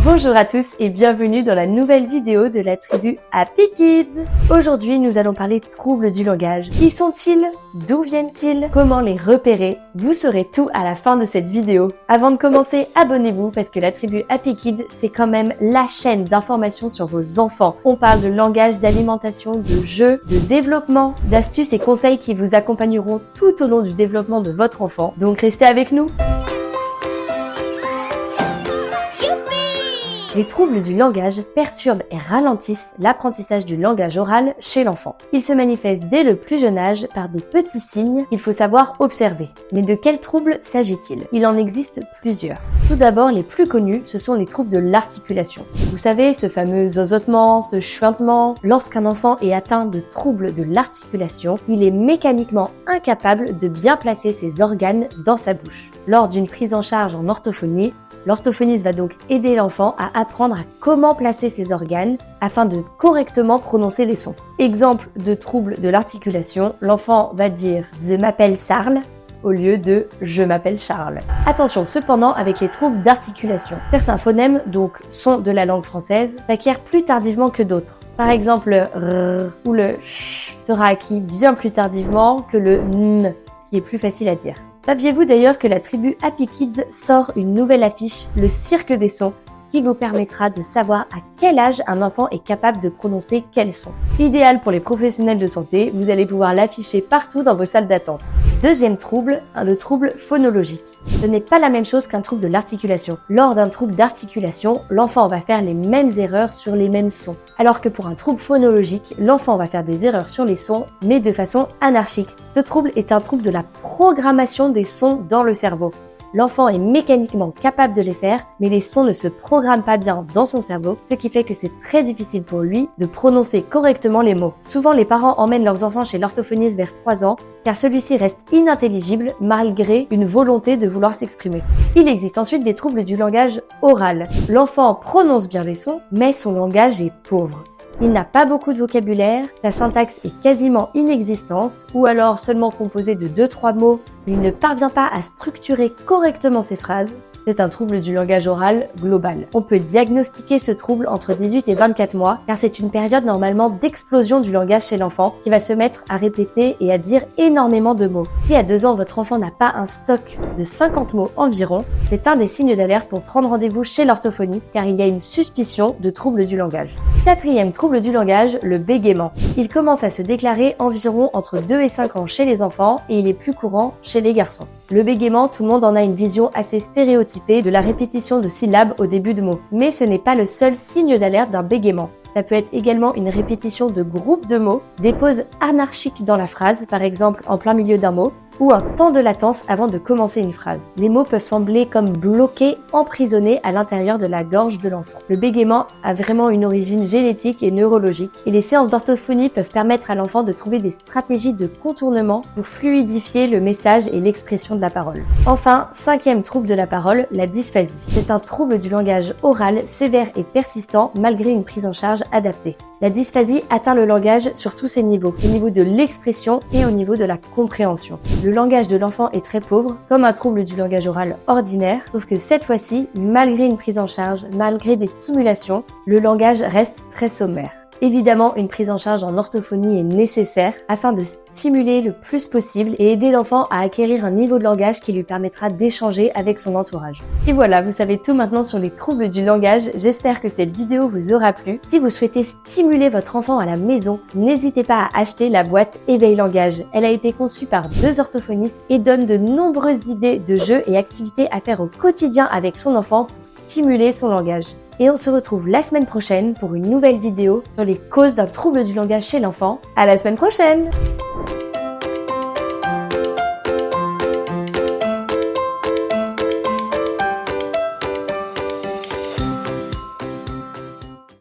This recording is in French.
Bonjour à tous et bienvenue dans la nouvelle vidéo de la tribu Happy Kids. Aujourd'hui, nous allons parler troubles du langage. Qui sont-ils? D'où viennent-ils? Comment les repérer? Vous saurez tout à la fin de cette vidéo. Avant de commencer, abonnez-vous parce que la tribu Happy Kids, c'est quand même la chaîne d'information sur vos enfants. On parle de langage, d'alimentation, de jeux, de développement, d'astuces et conseils qui vous accompagneront tout au long du développement de votre enfant. Donc restez avec nous. Les troubles du langage perturbent et ralentissent l'apprentissage du langage oral chez l'enfant. Ils se manifestent dès le plus jeune âge par des petits signes qu'il faut savoir observer. Mais de quels troubles s'agit-il? Il en existe plusieurs. Tout d'abord, les plus connus, ce sont les troubles de l'articulation. Vous savez, ce fameux zozotement, ce chuintement. Lorsqu'un enfant est atteint de troubles de l'articulation, il est mécaniquement incapable de bien placer ses organes dans sa bouche. Lors d'une prise en charge en orthophonie, l'orthophoniste va donc aider l'enfant à apprendre à comment placer ses organes afin de correctement prononcer les sons. Exemple de trouble de l'articulation, l'enfant va dire « je m'appelle Charles » au lieu de « je m'appelle Charles ». Attention cependant avec les troubles d'articulation. Certains phonèmes, donc sons de la langue française, s'acquièrent plus tardivement que d'autres. Par exemple, le R ou le Ch sera acquis bien plus tardivement que le N, qui est plus facile à dire. Saviez-vous d'ailleurs que la tribu Happy Kids sort une nouvelle affiche, le cirque des sons, qui vous permettra de savoir à quel âge un enfant est capable de prononcer quels sons. Idéal pour les professionnels de santé, vous allez pouvoir l'afficher partout dans vos salles d'attente. Deuxième trouble, le trouble phonologique. Ce n'est pas la même chose qu'un trouble de l'articulation. Lors d'un trouble d'articulation, l'enfant va faire les mêmes erreurs sur les mêmes sons. Alors que pour un trouble phonologique, l'enfant va faire des erreurs sur les sons, mais de façon anarchique. Ce trouble est un trouble de la programmation des sons dans le cerveau. L'enfant est mécaniquement capable de les faire, mais les sons ne se programment pas bien dans son cerveau, ce qui fait que c'est très difficile pour lui de prononcer correctement les mots. Souvent, les parents emmènent leurs enfants chez l'orthophoniste vers 3 ans, car celui-ci reste inintelligible malgré une volonté de vouloir s'exprimer. Il existe ensuite des troubles du langage oral. L'enfant prononce bien les sons, mais son langage est pauvre. Il n'a pas beaucoup de vocabulaire, sa syntaxe est quasiment inexistante ou alors seulement composée de 2-3 mots, mais il ne parvient pas à structurer correctement ses phrases. C'est un trouble du langage oral global. On peut diagnostiquer ce trouble entre 18 et 24 mois car c'est une période normalement d'explosion du langage chez l'enfant qui va se mettre à répéter et à dire énormément de mots. Si à 2 ans votre enfant n'a pas un stock de 50 mots environ, c'est un des signes d'alerte pour prendre rendez-vous chez l'orthophoniste car il y a une suspicion de trouble du langage. Quatrième trouble du langage, le bégaiement. Il commence à se déclarer environ entre 2 et 5 ans chez les enfants et il est plus courant chez les garçons. Le bégaiement, tout le monde en a une vision assez stéréotypée de la répétition de syllabes au début de mots. Mais ce n'est pas le seul signe d'alerte d'un bégaiement. Ça peut être également une répétition de groupes de mots, des pauses anarchiques dans la phrase, par exemple en plein milieu d'un mot, ou un temps de latence avant de commencer une phrase. Les mots peuvent sembler comme bloqués, emprisonnés à l'intérieur de la gorge de l'enfant. Le bégaiement a vraiment une origine génétique et neurologique, et les séances d'orthophonie peuvent permettre à l'enfant de trouver des stratégies de contournement pour fluidifier le message et l'expression de la parole. Enfin, cinquième trouble de la parole, la dysphasie. C'est un trouble du langage oral sévère et persistant malgré une prise en charge adaptée. La dysphasie atteint le langage sur tous ses niveaux, au niveau de l'expression et au niveau de la compréhension. Le langage de l'enfant est très pauvre, comme un trouble du langage oral ordinaire, sauf que cette fois-ci, malgré une prise en charge, malgré des stimulations, le langage reste très sommaire. Évidemment, une prise en charge en orthophonie est nécessaire afin de stimuler le plus possible et aider l'enfant à acquérir un niveau de langage qui lui permettra d'échanger avec son entourage. Et voilà, vous savez tout maintenant sur les troubles du langage. J'espère que cette vidéo vous aura plu. Si vous souhaitez stimuler votre enfant à la maison, n'hésitez pas à acheter la boîte Éveil Langage. Elle a été conçue par 2 orthophonistes et donne de nombreuses idées de jeux et activités à faire au quotidien avec son enfant pour stimuler son langage. Et on se retrouve la semaine prochaine pour une nouvelle vidéo sur les causes d'un trouble du langage chez l'enfant. À la semaine prochaine!